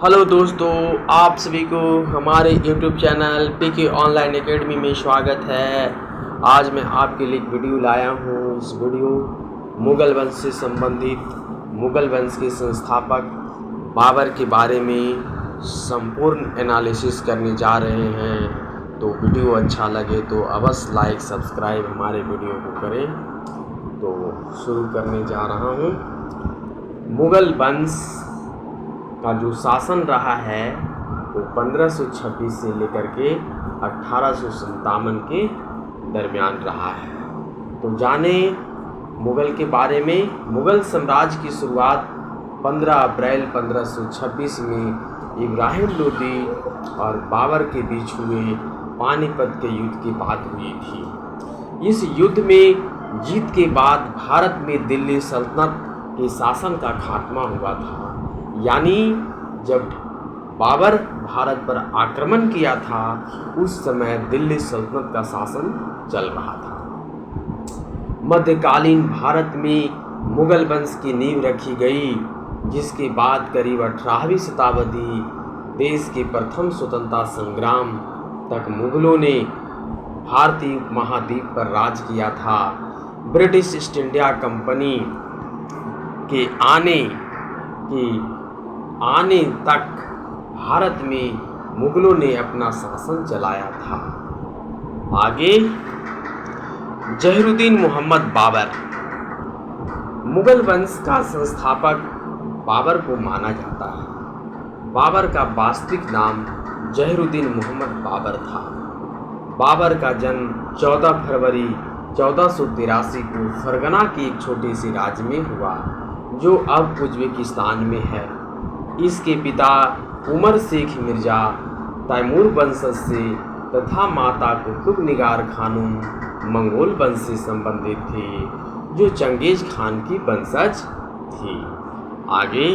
Hello दोस्तों, आप सभी को हमारे YouTube channel PK online academy में स्वागत है। आज मैं आपके लिए एक वीडियो लाया हूँ। इस वीडियो मुग़ल वंश से संबंधित मुग़ल वंश के संस्थापक बाबर के बारे में संपूर्ण एनालिसिस करने जा रहे हैं। तो वीडियो अच्छा लगे तो अवश्य लाइक सब्सक्राइब हमारे वीडियो को करें। तो शुरू करने जा रहा हूँ। मुग़ल वंश का जो शासन रहा है वो 1526 से लेकर के 1857 के दरमियान रहा है। तो जाने मुग़ल के बारे में। मुग़ल साम्राज्य की शुरुआत 15 अप्रैल 1526 में इब्राहिम लोदी और बाबर के बीच हुए पानीपत के युद्ध के बाद हुई थी। इस युद्ध में जीत के बाद भारत में दिल्ली सल्तनत के शासन का खात्मा हुआ था। यानी जब बाबर भारत पर आक्रमण किया था उस समय दिल्ली सल्तनत का शासन चल रहा था। मध्यकालीन भारत में मुग़ल वंश की नींव रखी गई, जिसके बाद करीब 18वीं शताब्दी देश के प्रथम स्वतंत्रता संग्राम तक मुग़लों ने भारतीय उपमहाद्वीप पर राज किया था। ब्रिटिश ईस्ट इंडिया कंपनी के आने तक भारत में मुग़लों ने अपना शासन चलाया था। आगे जहीरुद्दीन मोहम्मद बाबर। मुग़ल वंश का संस्थापक बाबर को माना जाता है। बाबर का वास्तविक नाम जहीरुद्दीन मोहम्मद बाबर था। बाबर का जन्म 14 फरवरी 1483 को फरगना के एक छोटे से राज्य में हुआ, जो अब उज्बेकिस्तान में है। इसके पिता उमर शेख मिर्ज़ा तैमूर वंशज से तथा माता कुतुब निगार खानूम मंगोल वंश से संबंधित थी, जो चंगेज खान की वंशज थी। आगे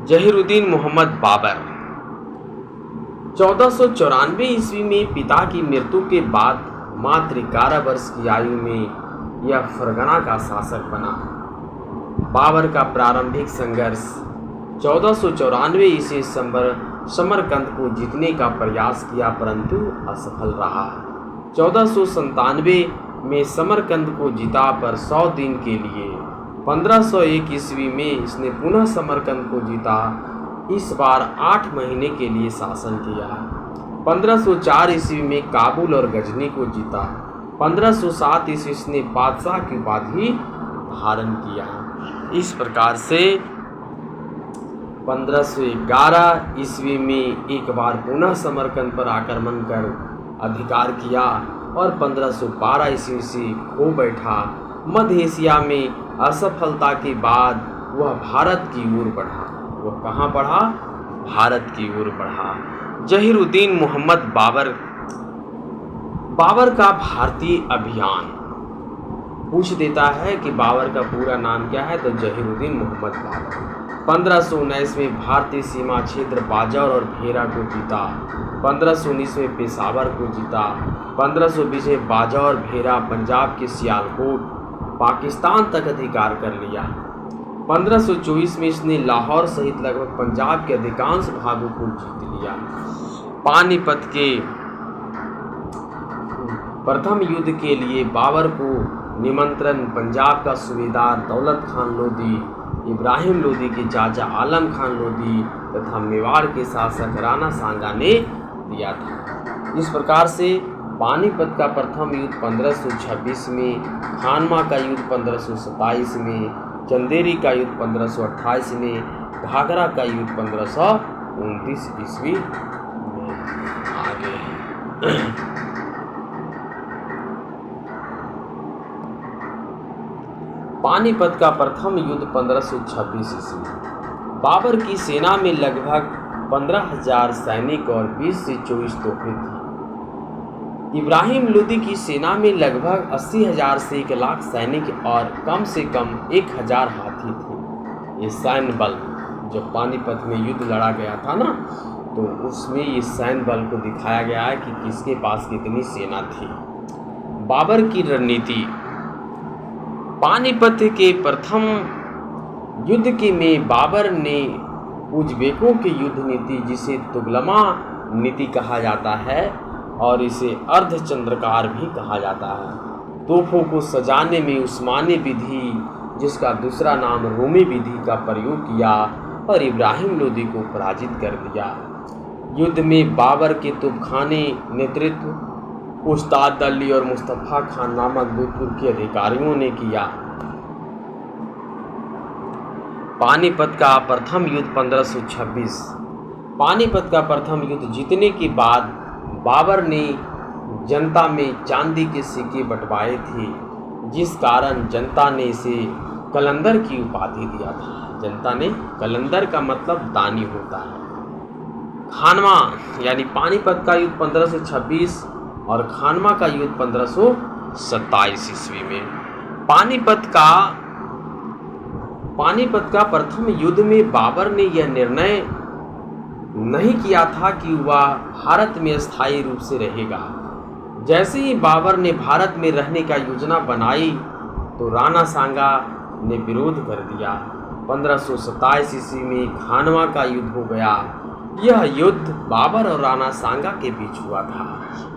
जहीरुद्दीन मोहम्मद बाबर 1494 ईस्वी में पिता की मृत्यु के बाद मात्र 11 वर्ष की आयु में यह फरगना का शासक बना। बाबर का प्रारंभिक संघर्ष 1494 ईस्वी समरकंद को जीतने का प्रयास किया, परंतु असफल रहा। 1497 में समरकंद को जीता, पर 100 दिन के लिए। 1501 ईस्वी में इसने पुनः समरकंद को जीता, इस बार 8 महीने के लिए शासन किया। 1504 ईस्वी में काबुल और गजनी को जीता। 1507 ईस्वी इसने बादशाह की उपाधि धारण किया। इस प्रकार से 1511 ईस्वी में एक बार पुनः समरकंद पर आक्रमण कर अधिकार किया और 1512 ईस्वी से खो बैठा। मध्य एशिया में असफलता के बाद वह भारत की ओर बढ़ा। वह कहाँ बढ़ा? भारत की ओर बढ़ा। जहीरुद्दीन मोहम्मद बाबर का भारतीय अभियान पूछ देता है कि बाबर का पूरा नाम क्या है, तो जहीरुद्दीन मोहम्मद बाबर 1519 में भारतीय सीमा क्षेत्र बाजौर और भेरा को जीता। 1519 में पेशावर को जीता। 1520 में बाजौर भेरा पंजाब के सियालकोट पाकिस्तान तक अधिकार कर लिया। 1524 में इसने लाहौर सहित लगभग पंजाब के अधिकांश भागों को जीत लिया। पानीपत के प्रथम युद्ध के लिए बाबर को निमंत्रण पंजाब का सूबेदार दौलत खान लोदी, इब्राहिम लोदी के चाचा आलम खान लोदी तथा मेवाड़ के शासक राणा सांगा ने दिया था। इस प्रकार से पानीपत का प्रथम युद्ध 1526 में, खानवा का युद्ध 1527 में, चंदेरी का युद्ध 1528 में, घाघरा का युद्ध 1529 ईस्वी में। आगे पानीपत का प्रथम युद्ध 1526 ईस्वी। बाबर की सेना में लगभग 15,000 सैनिक और 20 से 24 तोपें थीं। इब्राहिम लोदी की सेना में लगभग 80,000 से 1 लाख सैनिक और कम से कम 1,000 हाथी थे। ये सैन्य बल जब पानीपत में युद्ध लड़ा गया था ना, तो उसमें ये सैन्य बल को दिखाया गया है कि किसके पास कितनी सेना थी। बाबर की रणनीति। पानीपत के प्रथम युद्ध के में बाबर ने उज़्बेकों की युद्ध नीति, जिसे तुगलमा नीति कहा जाता है और इसे अर्धचंद्राकार भी कहा जाता है। तोपों को सजाने में उस्मानी विधि, जिसका दूसरा नाम रोमी विधि, का प्रयोग किया और इब्राहिम लोदी को पराजित कर दिया। युद्ध में बाबर के तोपखाने नेतृत्व उस्ताद अली और मुस्तफ़ा खान नामक दो तुर्की अधिकारियों ने किया। पानीपत का प्रथम युद्ध 1526। पानीपत का प्रथम युद्ध जीतने के बाद बाबर ने जनता में चांदी के सिक्के बंटवाए थे, जिस कारण जनता ने इसे कलंदर की उपाधि दिया था। जनता ने, कलंदर का मतलब दानी होता है। खानवा यानी पानीपत का युद्ध 1526 और खानवा का युद्ध 1527 ईस्वी में। पानीपत का प्रथम युद्ध में बाबर ने यह निर्णय नहीं किया था कि वह भारत में स्थायी रूप से रहेगा। जैसे ही बाबर ने भारत में रहने का योजना बनाई तो राणा सांगा ने विरोध कर दिया। 1527 ईस्वी में खानवा का युद्ध हो गया। यह युद्ध बाबर और राणा सांगा के बीच हुआ था,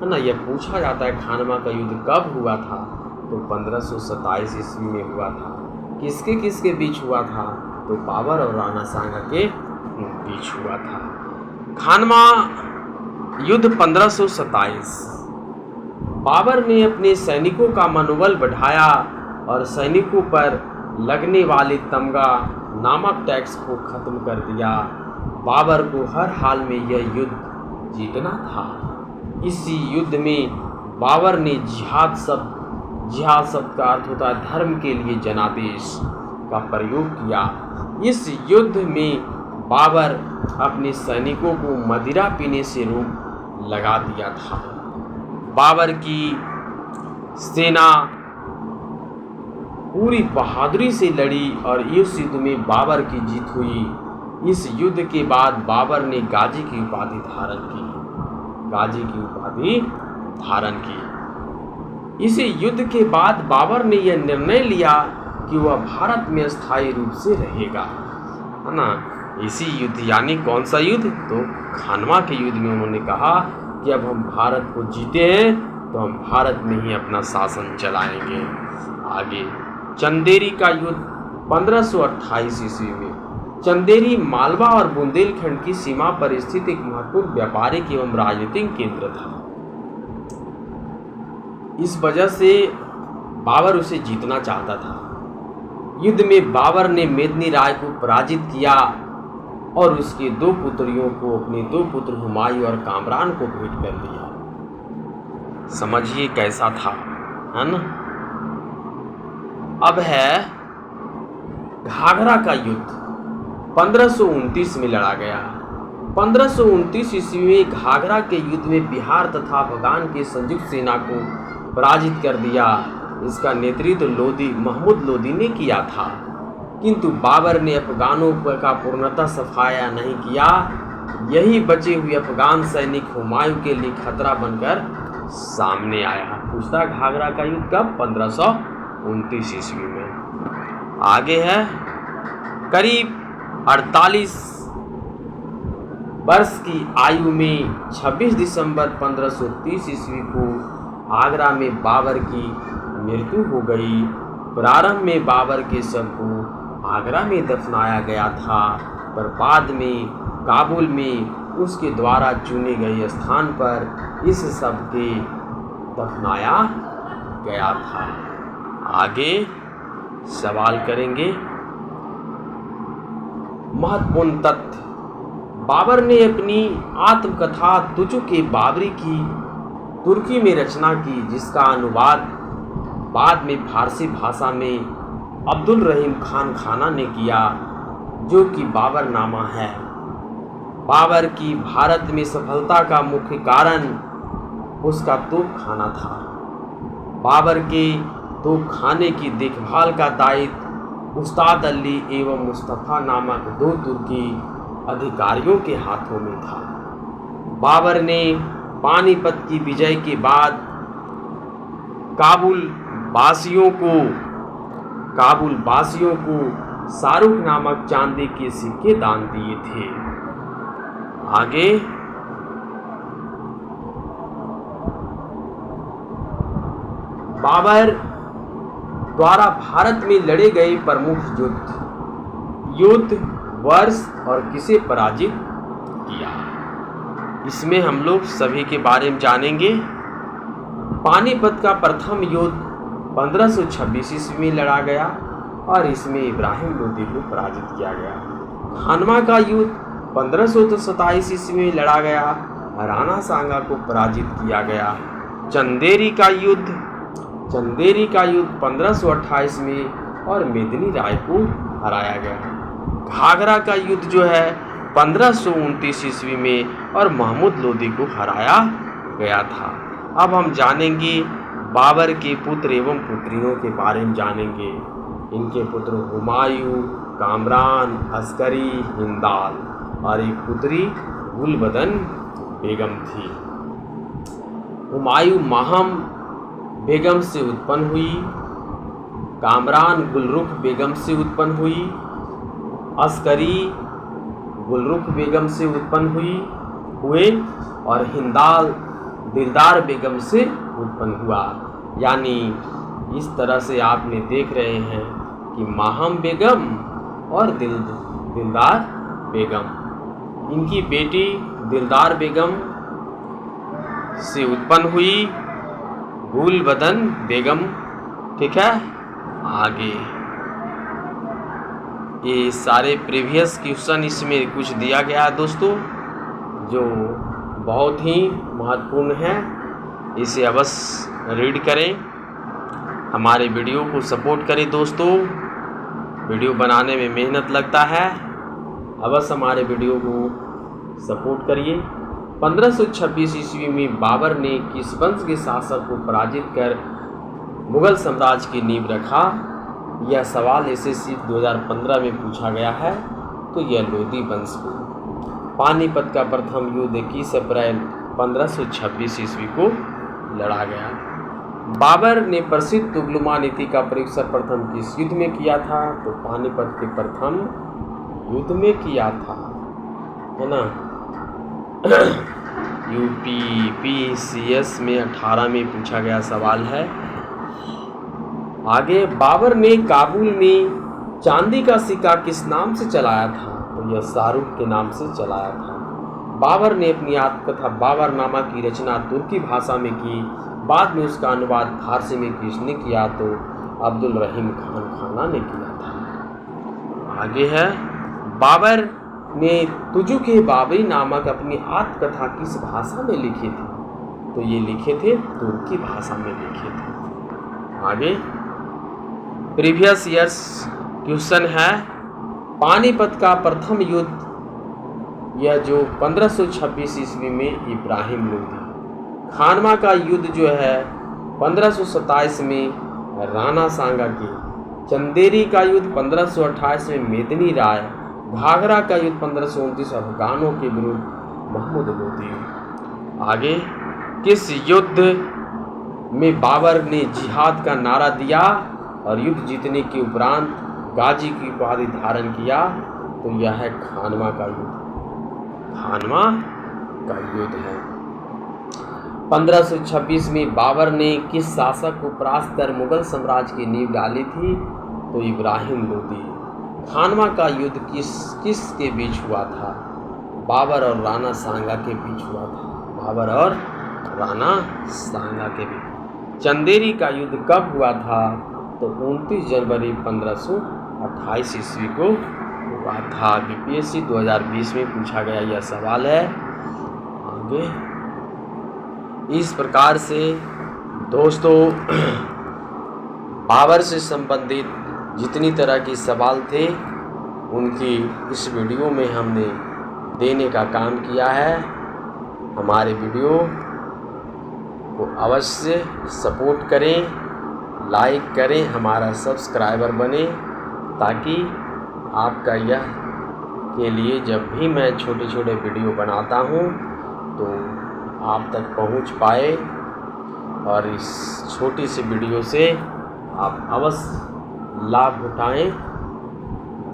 है ना। यह पूछा जाता है खानवा का युद्ध कब हुआ था, तो 1527 ईस्वी में हुआ था। किसके किसके बीच हुआ था, तो बाबर और राणा सांगा के बीच हुआ था। खानवा युद्ध 1527। बाबर ने अपने सैनिकों का मनोबल बढ़ाया और सैनिकों पर लगने वाले तमगा नामक टैक्स को खत्म कर दिया। बाबर को हर हाल में यह युद्ध जीतना था। इसी युद्ध में बाबर ने जिहाद शब्द का अर्थ होता है धर्म के लिए जनादेश का प्रयोग किया। इस युद्ध में बाबर अपने सैनिकों को मदिरा पीने से रोक लगा दिया था। बाबर की सेना पूरी बहादुरी से लड़ी और इस युद्ध में बाबर की जीत हुई। इस युद्ध के बाद बाबर ने गाजी की उपाधि धारण की। इस युद्ध के बाद बाबर ने यह निर्णय लिया कि वह भारत में स्थायी रूप से रहेगा, है ना। इसी युद्ध यानी कौन सा युद्ध, तो खानवा के युद्ध में उन्होंने कहा कि अब हम भारत को जीते हैं तो हम भारत में ही अपना शासन चलाएंगे। आगे चंदेरी का युद्ध 1528 ईस्वी में। चंदेरी मालवा और बुंदेलखंड की सीमा पर स्थित एक महत्वपूर्ण व्यापारिक एवं राजनीतिक केंद्र था। इस वजह से बाबर उसे जीतना चाहता था। युद्ध में बाबर ने मेदिनी राय को पराजित किया और उसके दो पुत्रियों को, अपने दो पुत्र हुमायूं और कामरान को भेंट कर दिया। समझिए कैसा था, है ना। अब है घाघरा का युद्ध 1529 में लड़ा गया। 1529 ईस्वी में घाघरा के युद्ध में बिहार तथा अफगान की संयुक्त सेना को पराजित कर दिया। इसका नेतृत्व महमूद लोदी ने किया था, किंतु बाबर ने अफगानों का पूर्णतः सफाया नहीं किया। यही बचे हुए अफगान सैनिक हुमायूं के लिए खतरा बनकर सामने आया। पूछता घाघरा का युद्ध कब, 1529 ईस्वी में। आगे है करीब 48 वर्ष की आयु में 26 दिसंबर 1530 ईस्वी को आगरा में बाबर की मृत्यु हो गई। प्रारंभ में बाबर के शव को आगरा में दफनाया गया था, पर बाद में काबुल में उसके द्वारा चुने गए स्थान पर इस शव के दफनाया गया था। आगे सवाल करेंगे। महत्वपूर्ण तथ्य। बाबर ने अपनी आत्मकथा तुजुक-ए बाबरी की तुर्की में रचना की, जिसका अनुवाद बाद में फारसी भाषा में अब्दुल रहीम खान खाना ने किया, जो कि बाबरनामा है। बाबर की भारत में सफलता का मुख्य कारण उसका तोपखाना था। बाबर के तोपखाने की देखभाल का दायित्व उस्ताद अली एवं मुस्तफ़ा नामक दो तुर्की अधिकारियों के हाथों में था। बाबर ने पानीपत की विजय के बाद काबुल वासियों को शाहरुख नामक चांदी के सिक्के दान दिए थे। आगे बाबर द्वारा भारत में लड़े गए प्रमुख युद्ध वर्ष और किसे पराजित किया, इसमें हम लोग सभी के बारे में जानेंगे। पानीपत का प्रथम युद्ध 1526 ईस्वी में लड़ा गया और इसमें इब्राहिम लोदी को पराजित किया गया। खानवा का युद्ध 1527 ईस्वी में लड़ा गया, राणा सांगा को पराजित किया गया। चंदेरी का युद्ध 1528 में और मेदिनी राय को हराया गया। घाघरा का युद्ध जो है 1529 ईस्वी में और महमूद लोदी को हराया गया था। अब हम जानेंगे बाबर के पुत्र एवं पुत्रियों के बारे में जानेंगे। इनके पुत्र हुमायूं, कामरान, अस्करी, हिंदाल और एक पुत्री गुलबदन बेगम थी। हुमायूं माहम बेगम से उत्पन्न हुई, कामरान गुलरुख बेगम से उत्पन्न हुई, अस्करी गुलरुख बेगम से उत्पन्न हुए और हिंदाल दिलदार बेगम से उत्पन्न हुआ। यानी इस तरह से आपने देख रहे हैं कि माहम बेगम और दिलदार बेगम, इनकी बेटी दिलदार बेगम से उत्पन्न हुई गुलबदन बेगम। ठीक है, आगे ये सारे प्रीवियस क्वेश्चन इसमें कुछ दिया गया है दोस्तों, जो बहुत ही महत्वपूर्ण है। इसे अवश्य रीड करें, हमारे वीडियो को सपोर्ट करें दोस्तों। वीडियो बनाने में मेहनत लगता है, अवश्य हमारे वीडियो को सपोर्ट करिए। 1526 ईस्वी में बाबर ने किस वंश के शासक को पराजित कर मुगल साम्राज्य की नींव रखा? यह सवाल SSC 2015 में पूछा गया है, तो यह लोदी वंश को। पानीपत का प्रथम युद्ध 21 अप्रैल 1526 ईस्वी को लड़ा गया। बाबर ने प्रसिद्ध तुगलमा नीति का प्रयोग सर्वप्रथम किस युद्ध में किया था? तो पानीपत के प्रथम युद्ध में किया था, है ना। UPPCS में 18 में पूछा गया सवाल है। आगे बाबर ने काबुल में चांदी का सिक्का किस नाम से चलाया था? तो यह शाहरुख के नाम से चलाया था। बाबर ने अपनी आत्मकथा बाबरनामा की रचना तुर्की भाषा में की, बाद में उसका अनुवाद फारसी में किसने किया? तो अब्दुल रहीम खान खाना ने किया था। आगे है बाबर ने तुजुक-ए बाबरी नामक अपनी आत्मकथा किस भाषा में लिखी थी? तो ये लिखे थे तुर्की भाषा में लिखे थे। आगे प्रीवियस ईयर्स क्वेश्चन है, पानीपत का प्रथम युद्ध यह जो 1526 ईस्वी में इब्राहिम लोदी, खानवा का युद्ध जो है 1527 में राणा सांगा की, चंदेरी का युद्ध 1528 में मेदिनी राय, घाघरा का युद्ध 1529 अफगानों के विरुद्ध महमूद लोदी। आगे किस युद्ध में बाबर ने जिहाद का नारा दिया और युद्ध जीतने के उपरांत गाजी की उपाधि धारण किया? तो यह है खानवा का युद्ध। खानवा का युद्ध है। 1526 में बाबर ने किस शासक को परास्त कर मुगल साम्राज्य की नींव डाली थी? तो इब्राहिम लोदी। खानवा का युद्ध किस के बीच हुआ था? बाबर और राणा सांगा के बीच हुआ था। बाबर और राणा सांगा के बीच। चंदेरी का युद्ध कब हुआ था? तो 29 जनवरी 1528 ईस्वी को हुआ था। BPSC 2020 में पूछा गया यह सवाल है। आगे इस प्रकार से दोस्तों बाबर से संबंधित जितनी तरह के सवाल थे उनकी इस वीडियो में हमने देने का काम किया है। हमारे वीडियो को अवश्य सपोर्ट करें, लाइक करें, हमारा सब्सक्राइबर बने, ताकि आपका यह के लिए जब भी मैं छोटे छोटे वीडियो बनाता हूँ तो आप तक पहुँच पाए और इस छोटी सी वीडियो से आप अवश्य लाभ उठाएं।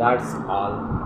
That's all.